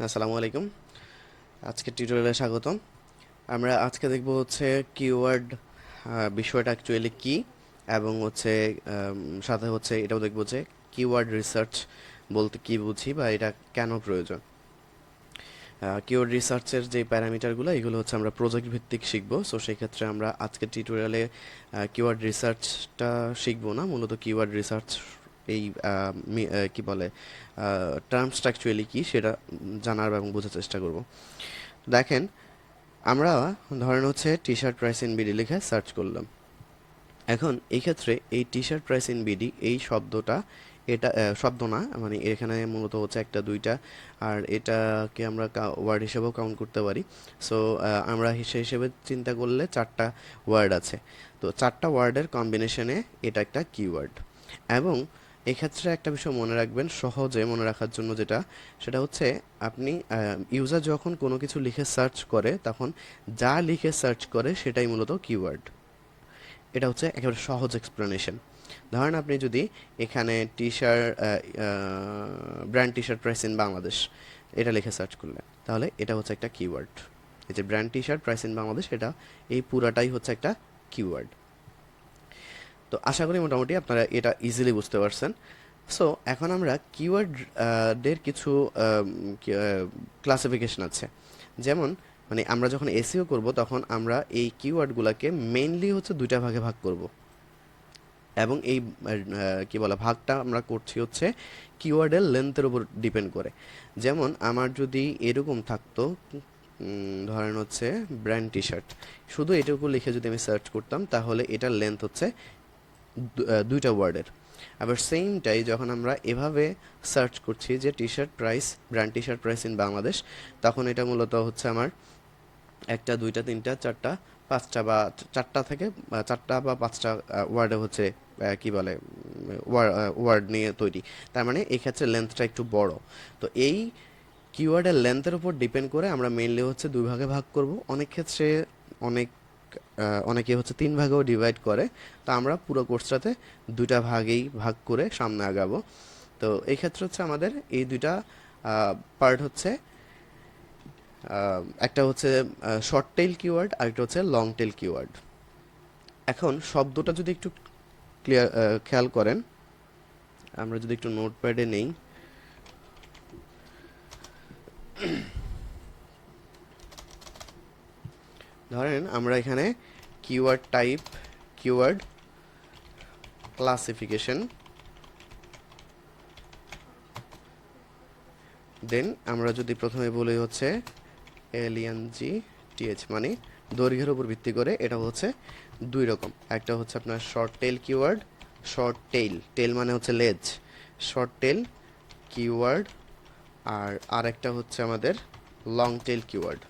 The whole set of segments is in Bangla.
আসসালামু আলাইকুম। আজকে টিউটোরিয়ালে স্বাগতম। আমরা আজকে দেখব হচ্ছে কিওয়ার্ড বিষয়টা অ্যাকচুয়ালি কি, এবং হচ্ছে সাথে হচ্ছে এটাও দেখব যে কিওয়ার্ড রিসার্চ বলতে কি বুঝি বা এটা কেন প্রয়োজন। কিওয়ার্ড রিসার্চের যে প্যারামিটারগুলো এগুলো হচ্ছে আমরা প্রজেক্ট ভিত্তিক শিখব। সো সেই ক্ষেত্রে আমরা আজকের টিউটোরিয়ালে কিওয়ার্ড রিসার্চটা শিখবো না, মূলত কিওয়ার্ড রিসার্চ এই কি বলে টার্মসটা অ্যাকচুয়ালি কি সেটা জানার এবং বোঝার চেষ্টা করব। দেখেন, আমরা ধরেন হচ্ছে T shirt price in BD লিখে সার্চ করলাম। এখন এই ক্ষেত্রে এই T shirt price in BD এই শব্দটা, এটা শব্দ না, মানে এখানে মূলত হচ্ছে একটা দুইটা, আর এটাকে আমরা ওয়ার্ড হিসেবেও কাউন্ট করতে পারি। সো আমরা সেই হিসেবে চিন্তা করলে চারটা ওয়ার্ড আছে। তো চারটা ওয়ার্ডের কম্বিনেশনে এটা একটা কিওয়ার্ড। এবং এক্ষেত্রে একটা বিষয় মনে রাখবেন, সহজে মনে রাখার জন্য, সেটা হচ্ছে আপনি ইউজার যখন কোনো কিছু লিখে সার্চ করে তখন যা লিখে সার্চ করে সেটাই মূলত কিওয়ার্ড। এটা হচ্ছে একেবারে সহজ এক্সপ্লেনেশন। ধরেন আপনি যদি এখানে T shirt brand T shirt price in Bangladesh এটা লিখে সার্চ করলেন, তাহলে এটা হচ্ছে একটা কিওয়ার্ড। এই যে brand T shirt price in Bangladesh, এটা এই পুরাটাই হচ্ছে একটা কিওয়ার্ড। তো আশা করি মোটামুটি আপনারা এটা ইজিলি বুঝতে পারছেন। সো এখন আমরা কিওয়ার্ড দের কিছু ক্লাসিফিকেশন আছে। যেমন, মানে আমরা যখন এসইও করব তখন আমরা এই কিওয়ার্ডগুলোকে মেইনলি হচ্ছে দুইটা ভাগে ভাগ করব, এবং এই কি বলে ভাগটা আমরা করছি হচ্ছে কিওয়ার্ডের লেন্থের উপর ডিপেন্ড করে। যেমন আমার যদি এরকম থাকতো, ধরেন হচ্ছে ব্র্যান্ড টি শার্ট, শুধু এটুকু লিখে যদি আমি সার্চ করতাম তাহলে এটার লেন্থ হচ্ছে দুইটা ওয়ার্ডের। আবার সেমটাই যখন আমরা এভাবে সার্চ করছি যে T shirt price, brand T shirt price in Bangladesh, তখন এটা মূলত হচ্ছে আমার একটা দুইটা তিনটা চারটা পাঁচটা বা চারটা থেকে চারটা বা পাঁচটা ওয়ার্ডে হচ্ছে কি বলে ওয়ার্ড নিয়ে তৈরি। তার মানে এই ক্ষেত্রে লেন্থটা একটু বড়। তো এই কিওয়ার্ডের লেন্থের উপর ডিপেন্ড করে আমরা মেইনলি হচ্ছে দুই ভাগে ভাগ করব। অনেক ক্ষেত্রে অনেক অনেকে হচ্ছে তিন ভাগেও ডিভাইড করে। তো আমরা পুরো কোর্সটাতে দুইটা ভাগেই ভাগ করে সামনে আগাবো। তো এই ক্ষেত্রে হচ্ছে আমাদের এই দুইটা পার্ট হচ্ছে, একটা হচ্ছে শর্ট টেইল কিওয়ার্ড আর একটা হচ্ছে লং টেইল কিওয়ার্ড। এখন শব্দটা যদি একটু ক্লিয়ার খেয়াল করেন, আমরা যদি একটু নোটপ্যাডে নেই, ধরেন আমরা এখানে কিওয়ার্ড টাইপ, কিওয়ার্ড ক্লাসিফিকেশন, দেন আমরা যদি প্রথমে বলি হচ্ছে এলিএনজি টিএইচ, মানে দৈর্ঘ্যের উপর ভিত্তি করে এটা হচ্ছে দুই রকম। একটা হচ্ছে আপনার short tail keyword, short tail, tail মানে হচ্ছে লেজ, শর্ট টেল কিওয়ার্ড, আর আরেকটা হচ্ছে আমাদের লং টেল কিওয়ার্ড।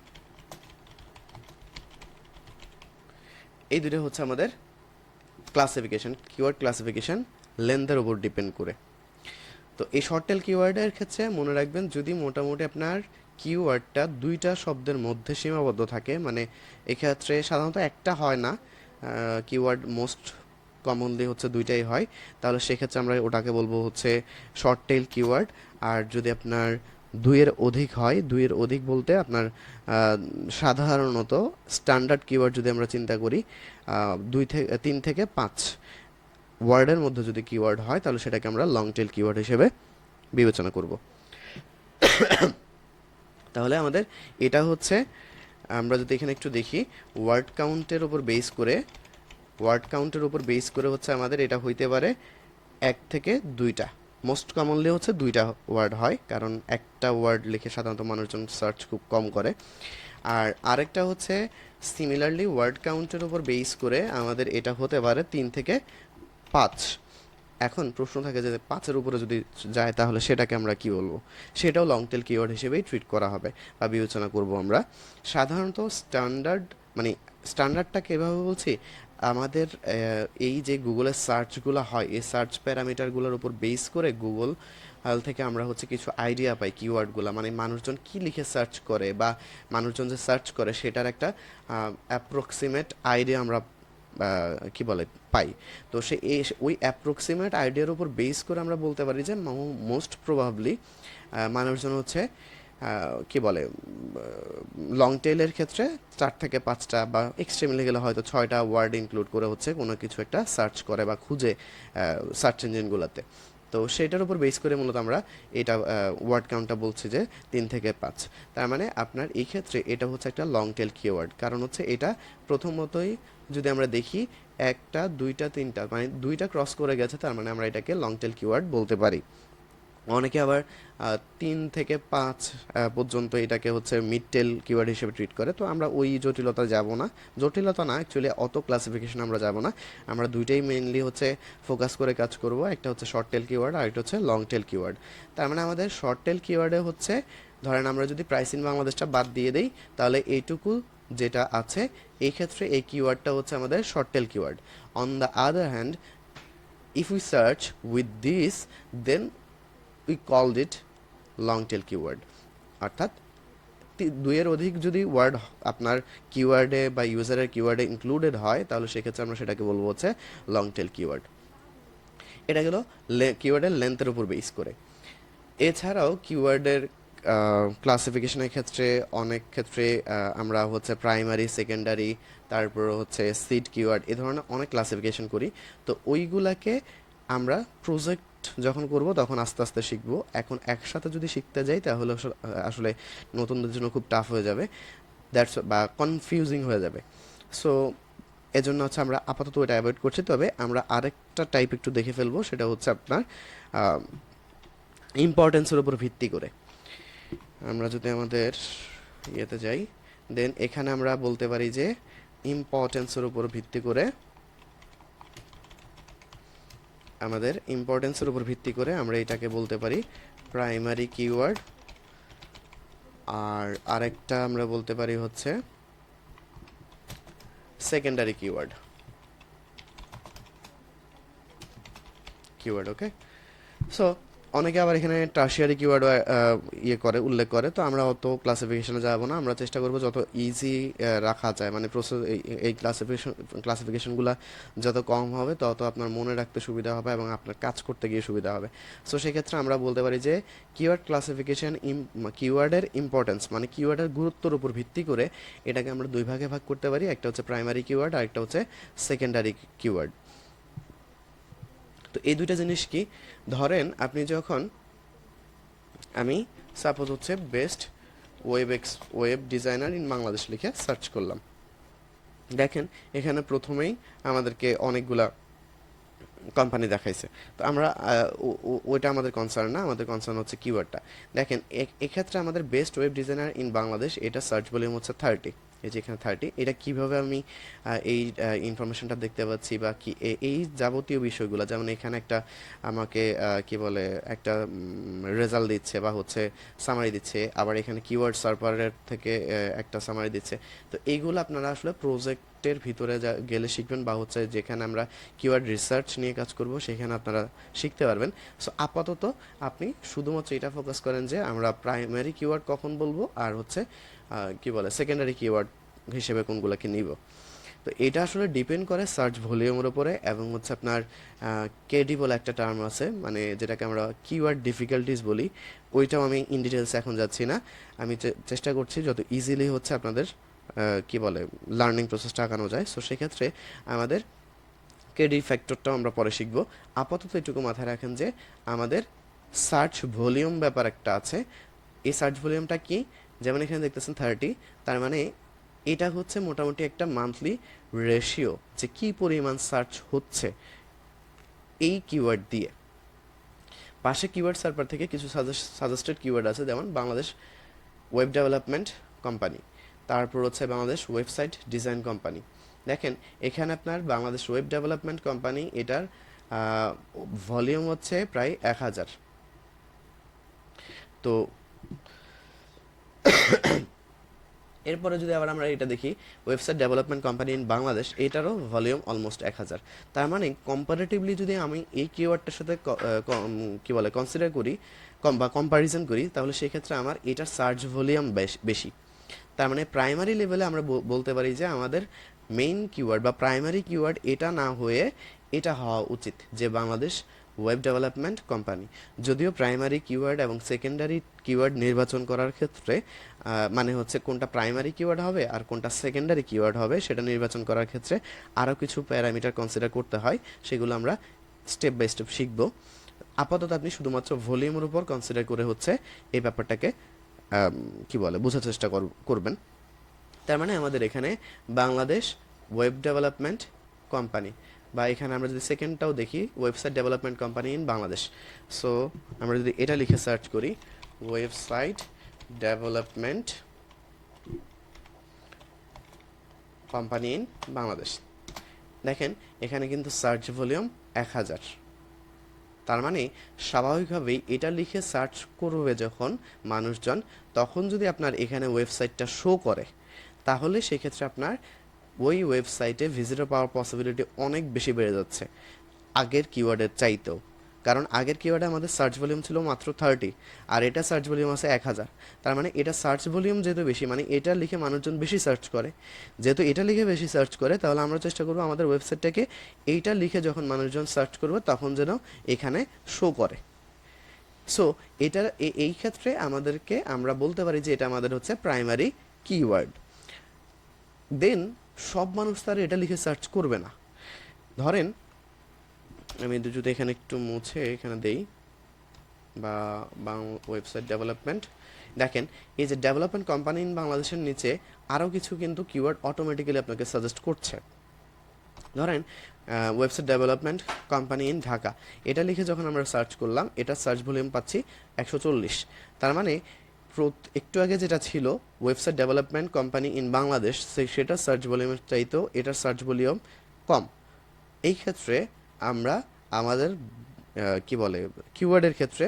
এই দুটো হচ্ছে আমাদের ক্লাসিফিকেশন, কিওয়ার্ড ক্লাসিফিকেশন লেন্থের উপর ডিপেন্ড করে। তো এই শর্ট টেল কিওয়ার্ডের ক্ষেত্রে মনে রাখবেন, যদি মোটামুটি আপনার কিওয়ার্ডটা দুইটা শব্দের মধ্যে সীমাবদ্ধ থাকে, মানে এক্ষেত্রে সাধারণত একটা হয় না, কিওয়ার্ড মোস্ট কমনলি হচ্ছে দুইটাই হয়, তাহলে সেক্ষেত্রে আমরা ওটাকে বলবো হচ্ছে শর্ট টেল কিওয়ার্ড। আর যদি আপনার দুইয়ের অধিক হয়, দুইয়ের অধিক বলতে আপনার সাধারণত স্ট্যান্ডার্ড কিওয়ার্ড যদি আমরা চিন্তা করি, দুই থেকে তিন থেকে পাঁচ ওয়ার্ডের মধ্যে যদি কিওয়ার্ড হয় তাহলে সেটাকে আমরা লং টেল কিওয়ার্ড হিসেবে বিবেচনা করব। তাহলে আমাদের এটা হচ্ছে, আমরা যদি এখানে একটু দেখি, ওয়ার্ড কাউন্টের উপর বেস করে, ওয়ার্ড কাউন্টের উপর বেস করে হচ্ছে আমাদের এটা হইতে পারে এক থেকে দুইটা। মোস্ট কমনলি হচ্ছে দুইটা ওয়ার্ড হয়, কারণ একটা ওয়ার্ড লিখে সাধারণত মানুষজন সার্চ খুব কম করে। আর আরেকটা হচ্ছে সিমিলারলি ওয়ার্ড কাউন্টের উপর বেস করে আমাদের এটা হতে পারে তিন থেকে পাঁচ। এখন প্রশ্ন থাকে যে পাঁচের উপরে যদি যায় তাহলে সেটাকে আমরা কি বলবো, সেটাও লং টেল কিওয়ার্ড হিসেবেই ট্রিট করা হবে বা বিবেচনা করব আমরা। সাধারণত স্ট্যান্ডার্ড, মানে স্ট্যান্ডার্ডটাকে এভাবে বলছি, আমাদের এই যে গুগলের সার্চগুলো হয় এই সার্চ প্যারামিটারগুলোর উপর বেস করে গুগল থেকে আমরা হচ্ছে কিছু আইডিয়া পাই কিওয়ার্ডগুলো, মানে মানুষজন কি লিখে সার্চ করে বা মানুষজন যে সার্চ করে সেটার একটা অ্যাপ্রক্সিমেট আইডিয়া আমরা কি বলে পাই। তো ওই অ্যাপ্রক্সিমেট আইডিয়ার উপর বেস করে আমরা বলতে পারি যে মোস্ট প্রবাবলি মানুষজন হচ্ছে কি বলে লং টেলের ক্ষেত্রে 4 থেকে 5টা বা এক্সট্রিমলি গেলে হয়তো 6টা ওয়ার্ড ইনক্লুড করে হচ্ছে কোনো কিছু একটা সার্চ করে বা খুঁজে সার্চ ইঞ্জিনগুলোতে। তো সেটার উপর বেস করে মূলত আমরা এটা ওয়ার্ড কাউন্টটা বলছি যে 3 থেকে 5। তার মানে আপনার এই ক্ষেত্রে এটা হচ্ছে একটা লং টেল কিওয়ার্ড, কারণ হচ্ছে এটা প্রথমতই যদি আমরা দেখি 1টা 2টা 3টা মানে 2টা ক্রস করে গেছে, তার মানে আমরা এটাকে লং টেল কিওয়ার্ড বলতে পারি। অনেকে আবার 3 থেকে 5 পর্যন্ত এটাকে হচ্ছে মিড টেল কিওয়ার্ড হিসেবে ট্রিট করে। তো আমরা ওই জটিলতা যাব না, জটিলতা না অ্যাকচুয়ালি অত ক্লাসিফিকেশন আমরা যাব না। আমরা দুইটাই মেইনলি হচ্ছে ফোকাস করে কাজ করব, একটা হচ্ছে শর্ট টেল কিওয়ার্ড আর একটা হচ্ছে লং টেল কিওয়ার্ড। তার মানে আমাদের শর্ট টেল কিওয়ার্ডে হচ্ছে ধরেন আমরা যদি প্রাইস ইন বাংলাদেশটা বাদ দিয়ে দেই তাহলে এইটুকু যেটা আছে এই ক্ষেত্রে এই কিওয়ার্ডটা হচ্ছে আমাদের short tail keyword. On the other hand, if we search with this, then we called it long tail keyword। অর্থাৎ দুইয়ের অধিক যদি ওয়ার্ড আপনার কিওয়ার্ডে বা ইউজারের কিওয়ার্ডে ইনক্লুডেড হয় তাহলে সেক্ষেত্রে আমরা সেটাকে বলবো হচ্ছে লং টেল কিওয়ার্ড। এটা গেল কিওয়ার্ডের লেন্থের উপর বেস করে। এছাড়াও কিওয়ার্ডের ক্লাসিফিকেশনের ক্ষেত্রে অনেক ক্ষেত্রে আমরা হচ্ছে প্রাইমারি, সেকেন্ডারি, তারপর হচ্ছে সিড কিওয়ার্ড এ ধরনের অনেক ক্লাসিফিকেশন করি। তো ওইগুলাকে আমরা প্রজেক্ট যখন করব তখন আস্তে আস্তে শিখবো। এখন একসাথে যদি শিখতে যাই তাহলে আসলে নতুনদের জন্য খুব টাফ হয়ে যাবে, দ্যাটস বা কনফিউজিং হয়ে যাবে। সো এজন্য হচ্ছে আমরা আপাতত এটা অ্যাভয়েড করছি। তবে আমরা আরেকটা টাইপ একটু দেখে ফেলবো, সেটা হচ্ছে আপনার ইম্পর্টেন্সের উপর ভিত্তি করে। আমরা যদি আমাদের ইয়েতে যাই, দেন এখানে আমরা বলতে পারি যে ইম্পর্টেন্সের উপর ভিত্তি করে আমরা এটাকে বলতে পারি প্রাইমারি কিওয়ার্ড, আর আরেকটা আমরা বলতে পারি হচ্ছে সেকেন্ডারি কিওয়ার্ড। ওকে। সো অনেকে আবার এখানে টার্সিয়ারি কিওয়ার্ড উল্লেখ করে। তো আমরা অত ক্লাসিফিকেশনে যাব না, আমরা চেষ্টা করব যত ইজি রাখা যায়, মানে প্রসেস এই ক্লাসিফিকেশনগুলো যত কম হবে তত আপনার মনে রাখতে সুবিধা হবে এবং আপনার কাজ করতে গিয়ে সুবিধা হবে। সো সেক্ষেত্রে আমরা বলতে পারি যে কিওয়ার্ড ক্লাসিফিকেশন কিওয়ার্ডের ইম্পর্টেন্স মানে কিওয়ার্ডের গুরুত্বের উপর ভিত্তি করে এটাকে আমরা দুই ভাগে ভাগ করতে পারি, একটা হচ্ছে প্রাইমারি কিওয়ার্ড আর একটা হচ্ছে সেকেন্ডারি কিওয়ার্ড। তো এই দুইটা জিনিস কি, ধরেন আপনি যখন আমি সাপোজ হচ্ছে best web designer in Bangladesh লিখে সার্চ করলাম, দেখেন এখানে প্রথমেই আমাদেরকে অনেকগুলা কোম্পানি দেখাইছে। তো আমরা ওইটা আমাদের কনসার্ন না, আমাদের কনসার্ন হচ্ছে কিওয়ার্ডটা। দেখেন এক্ষেত্রে আমাদের best web designer in Bangladesh এটা সার্চ ভলিউম হচ্ছে 30, এই যে এখানে 30। এটা কিভাবে আমি এই ইনফরমেশনটা দেখতে পাচ্ছি বা কি এই যাবতীয় বিষয়গুলো, যেমন এখানে একটা আমাকে কি বলে একটা রেজাল্ট দিচ্ছে বা হচ্ছে সামারি দিচ্ছে, আবার এখানে কিওয়ার্ড সার্ভারের থেকে একটা সামারি দিচ্ছে। তো এইগুলো আপনারা আসলে প্রজেক্টের ভিতরে গেলে শিখবেন, বা হচ্ছে যেখানে আমরা কিওয়ার্ড রিসার্চ নিয়ে কাজ করব সেখানে আপনারা শিখতে পারবেন। সো আপাতত আপনি শুধুমাত্র এটা ফোকাস করেন যে আমরা প্রাইমারি কিওয়ার্ড কখন বলবো আর হচ্ছে কি বলে সেকেন্ডারি কিওয়ার্ড হিসেবে কোনগুলোকে নিব। তো এটা আসলে ডিপেন্ড করে সার্চ ভলিউমের উপরে, এবং হচ্ছে আপনার কেডি বলে একটা টার্ম আছে, মানে যেটাকে আমরা কিওয়ার্ড ডিফিকাল্টিস বলি। ওইটাও আমি ইন ডিটেলস এখন যাচ্ছি না, আমি চেষ্টা করছি যত ইজিলি হচ্ছে আপনাদের কি বলে লার্নিং প্রসেসটা আঁকানো যায়। সো সেক্ষেত্রে আমাদের কেডি ফ্যাক্টরটাও আমরা পরে শিখব। আপাতত এটুকু মাথায় রাখেন যে আমাদের সার্চ ভলিউম ব্যাপার একটা আছে। এই সার্চ ভলিউমটা কি, যেমন এখানে দেখতেছেন 30, তার মানে এটা হচ্ছে মোটামুটি একটা মান্থলি রেশিও যে কি পরিমাণ সার্চ হচ্ছে এই কিওয়ার্ড দিয়ে। পাশে কিওয়ার্ড সার্ভার থেকে কিছু সাজেস্টেড কিওয়ার্ড আছে, যেমন বাংলাদেশ ওয়েব ডেভেলপমেন্ট কোম্পানি, তারপর হচ্ছে বাংলাদেশ ওয়েবসাইট ডিজাইন কোম্পানি। দেখেন এখানে আপনার বাংলাদেশ ওয়েব ডেভেলপমেন্ট কোম্পানি এটার ভলিউম হচ্ছে প্রায় 1000। তো এরপরে যদি আবার আমরা এটা দেখি website development company in Bangladesh, এটারও ভলিউম অলমোস্ট 1000। তার মানে কম্পারেটিভলি যদি আমি এই কিওয়ার্ডটার সাথে কি বলে কনসিডার করি বা কম্পারিজন করি, তাহলে সেক্ষেত্রে আমার এটার সার্চ ভলিউম বেশি। তার মানে প্রাইমারি লেভেলে আমরা বলতে পারি যে আমাদের মেইন কিওয়ার্ড বা প্রাইমারি কিওয়ার্ড এটা না হয়ে এটা হওয়া উচিত যে বাংলাদেশ ওয়েব ডেভেলপমেন্ট কোম্পানি। যদিও প্রাইমারি কিওয়ার্ড এবং সেকেন্ডারি কিওয়ার্ড নির্বাচন করার ক্ষেত্রে মানে হচ্ছে কোনটা প্রাইমারি কিওয়ার্ড হবে আর কোনটা সেকেন্ডারি কিওয়ার্ড হবে সেটা নির্বাচন করার ক্ষেত্রে আরও কিছু প্যারামিটার কনসিডার করতে হয়, সেগুলো আমরা স্টেপ বাই স্টেপ শিখব। আপাতত আপনি শুধুমাত্র ভলিউমের উপর কনসিডার করে হচ্ছে এই ব্যাপারটাকে কি বলে বোঝার চেষ্টা করবেন। তার মানে আমাদের এখানে বাংলাদেশ ওয়েব ডেভেলপমেন্ট কোম্পানি, বা এখানে আমরা যদি সেকেন্ডটাও দেখি website development company in Bangladesh. So আমরা যদি এটা লিখে সার্চ করি website development company in Bangladesh, দেখেন এখানে কিন্তু সার্চ ভলিউম 1000। তার মানে স্বাভাবিকভাবেই এটা লিখে সার্চ করবে যখন মানুষজন, তখন যদি আপনার এখানে ওয়েবসাইটটা শো করে তাহলে সেক্ষেত্রে আপনার ওই ওয়েবসাইটে ভিজিটর পাওয়ার পসিবিলিটি অনেক বেশি বেড়ে যাচ্ছে আগের কিওয়ার্ডের চাইতেও। কারণ আগের কিওয়ার্ডে আমাদের সার্চ ভলিউম ছিল মাত্র 30 আর এটা সার্চ ভলিউম আছে 1000। তার মানে এটা সার্চ ভলিউম যেহেতু বেশি, মানে এটা লিখে মানুষজন বেশি সার্চ করে, যেহেতু এটা লিখে বেশি সার্চ করে তাহলে আমরা চেষ্টা করবো আমাদের ওয়েবসাইটটাকে এইটা লিখে যখন মানুষজন সার্চ করবে তখন যেন এখানে শো করে। সো এটা এই ক্ষেত্রে আমাদেরকে আমরা বলতে পারি যে এটা আমাদের হচ্ছে প্রাইমারি কিওয়ার্ড। দেন সব মানুষ তার এটা লিখে সার্চ করবে না। ধরেন আমি যদি এখানে একটু মুছে এখানে দেই বা ওয়েবসাইট ডেভেলপমেন্ট, দেখেন এই যে ডেভেলপমেন্ট কোম্পানি ইন বাংলাদেশের নিচে আরও কিছু কিন্তু কিওয়ার্ড অটোমেটিক্যালি আপনাকে সাজেস্ট করছে। ধরেন website development company in Dhaka, এটা লিখে যখন আমরা সার্চ করলাম এটা সার্চ ভলিউম পাচ্ছি 140। তার মানে একটু আগে যেটা ছিল website development company in Bangladesh সেটা সার্চ ভলিউমের চাইতেও এটার সার্চ ভলিউম কম। এই ক্ষেত্রে আমরা আমাদের কি বলে কিওয়ার্ডের ক্ষেত্রে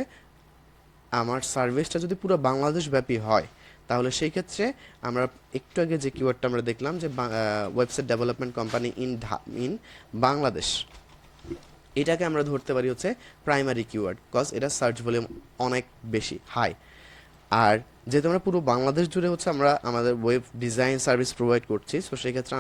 আমার সার্ভিসটা যদি পুরো বাংলাদেশ ব্যাপী হয় তাহলে সেই ক্ষেত্রে আমরা একটু আগে যে কিওয়ার্ডটা আমরা দেখলাম যে website development company in Bangladesh, এটাকে আমরা ধরতে পারি হচ্ছে প্রাইমারি কিওয়ার্ড, কজ এটা সার্চ ভলিউম অনেক বেশি হাই। আর যেহেতু আমরা পুরো বাংলাদেশ জুড়ে হচ্ছে আমরা আমাদের ওয়েব ডিজাইন সার্ভিস প্রোভাইড করছি, সো সেই ক্ষেত্রে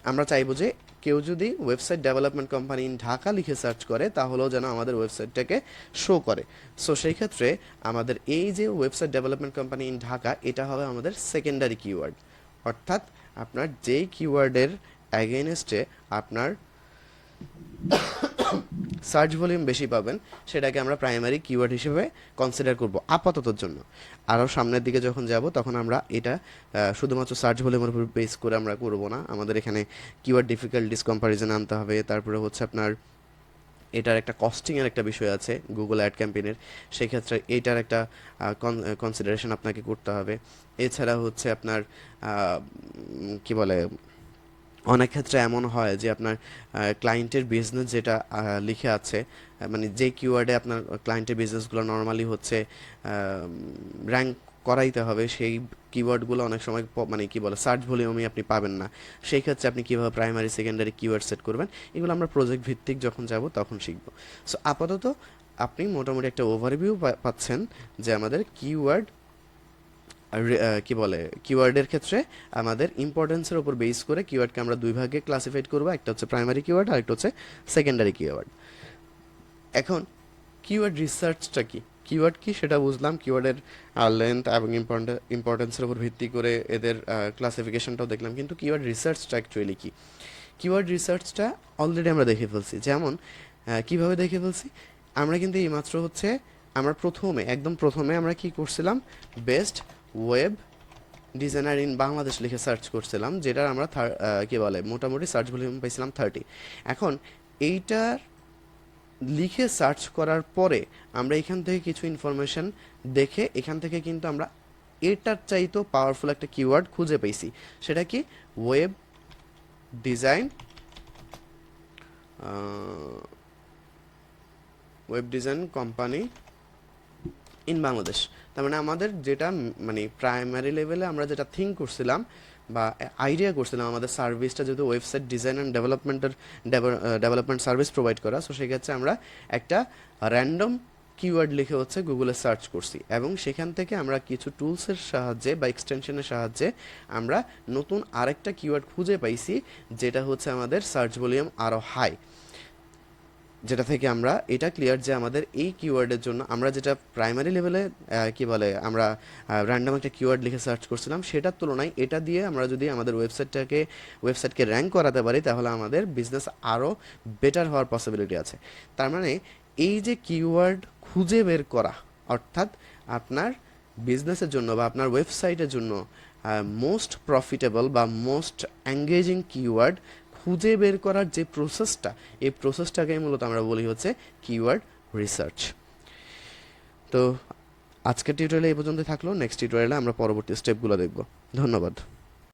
আমরা চাইবো যে কেউ যদি website development company in Dhaka লিখে সার্চ করে তাহলেও যেন আমাদের ওয়েবসাইটটাকে শো করে। সো সেই ক্ষেত্রে আমাদের এই যে website development company in Dhaka এটা হবে আমাদের সেকেন্ডারি কিওয়ার্ড, অর্থাৎ আপনার যেই কিওয়ার্ডের অ্যাগেনস্টে আপনার সার্চ ভলিউম বেশি পাবেন সেটাকে আমরা প্রাইমারি কিওয়ার্ড হিসেবে কনসিডার করব আপাততর জন্য। আরও সামনের দিকে যখন যাব তখন আমরা এটা শুধুমাত্র সার্চ ভলিউমের উপর বেস করে আমরা করব না, আমাদের এখানে কিওয়ার্ড ডিফিকাল্টিস কম্পারিজন আনতে হবে, তারপরে হচ্ছে আপনার এটার একটা কস্টিংয়ের একটা বিষয় আছে গুগল অ্যাড ক্যাম্পেইনের, সেক্ষেত্রে এইটার একটা কনসিডারেশন আপনাকে করতে হবে। এছাড়া হচ্ছে আপনার কি বলে অনেক ক্ষেত্রে এমন হয় যে আপনার ক্লায়েন্টের বিজনেস যেটা লিখে আছে, মানে যে কিওয়ার্ডে আপনার ক্লায়েন্টের বিজনেসগুলো নর্মালি হচ্ছে র্যাঙ্ক করাইতে হবে, সেই কিওয়ার্ডগুলো অনেক সময় মানে কি বলে সার্চ ভলিউমে আপনি পাবেন না। সেই ক্ষেত্রে আপনি কীভাবে প্রাইমারি সেকেন্ডারি কিওয়ার্ড সেট করবেন এগুলো আমরা প্রজেক্ট ভিত্তিক যখন যাব তখন শিখব। সো আপাতত আপনি মোটামুটি একটা ওভারভিউ পাচ্ছেন যে আমাদের কিওয়ার্ড কি বলে কিওয়ার্ডের ক্ষেত্রে আমাদের ইম্পর্টেন্সের উপর বেস করে কিওয়ার্ডকে আমরা দুই ভাগে ক্লাসিফাইড করবো, একটা হচ্ছে প্রাইমারি কিওয়ার্ড আর একটা হচ্ছে সেকেন্ডারি কিওয়ার্ড। এখন কিওয়ার্ড রিসার্চটা কি, কিওয়ার্ড কি সেটা বুঝলাম, কিওয়ার্ডের লেন্থ এবং ইম্পর্টেন্সের উপর ভিত্তি করে এদের ক্লাসিফিকেশনটাও দেখলাম, কিন্তু কিওয়ার্ড রিসার্চটা অ্যাকচুয়ালি কি? কিওয়ার্ড রিসার্চটা অলরেডি আমরা দেখে ফেলছি। যেমন কিভাবে দেখে ফেলছি, আমরা কিন্তু এইমাত্র হচ্ছে আমরা একদম প্রথমে আমরা কি করছিলাম, best web designer in Bangladesh লিখে সার্চ করছিলাম, যেটার আমরা কি বলে মোটামুটি সার্চ ভলিউম পাইছিলাম 30। এখন এইটার লিখে সার্চ করার পরে আমরা এখান থেকে কিছু ইনফরমেশন দেখে এখান থেকে কিন্তু আমরা এটার চাইতেও পাওয়ারফুল একটা কিওয়ার্ড খুঁজে পেয়েছি, সেটা কি web design company in Bangladesh. তার মানে আমাদের যেটা মানে প্রাইমারি লেভেলে আমরা যেটা থিঙ্ক করছিলাম বা আইডিয়া করছিলাম আমাদের সার্ভিসটা যেহেতু website design and development service provide করা, সো সেক্ষেত্রে আমরা একটা র্যান্ডম কিওয়ার্ড লিখে হচ্ছে গুগলে সার্চ করছি এবং সেখান থেকে আমরা কিছু টুলসের সাহায্যে বা এক্সটেনশনের সাহায্যে আমরা নতুন আরেকটা কিওয়ার্ড খুঁজে পাইছি যেটা হচ্ছে আমাদের সার্চ ভলিউম আরও হাই। যেটা থেকে আমরা এটা ক্লিয়ার যে আমাদের এই কিওয়ার্ডের জন্য আমরা যেটা প্রাইমারি লেভেলে কি বলে আমরা র্যান্ডম একটা কিওয়ার্ড লিখে সার্চ করছিলাম, সেটার তুলনায় এটা দিয়ে আমরা যদি আমাদের ওয়েবসাইটকে র্যাঙ্ক করাতে পারি, তাহলে আমাদের বিজনেস আরও বেটার হওয়ার পসিবিলিটি আছে। তার মানে এই যে কিওয়ার্ড খুঁজে বের করা, অর্থাৎ আপনার বিজনেসের জন্য বা আপনার ওয়েবসাইটের জন্য মোস্ট প্রফিটেবল বা মোস্ট এঙ্গেজিং কিওয়ার্ড খুঁজে বের করার যে প্রসেসটা, এই প্রসেসটাকে মূলত আমরা বলি হচ্ছে কিওয়ার্ড রিসার্চ। তো আজকের টিউটোরিয়ালে এই পর্যন্ত থাকলো। নেক্সট টিউটোরিয়ালে আমরা পরবর্তী স্টেপগুলো দেখব। ধন্যবাদ।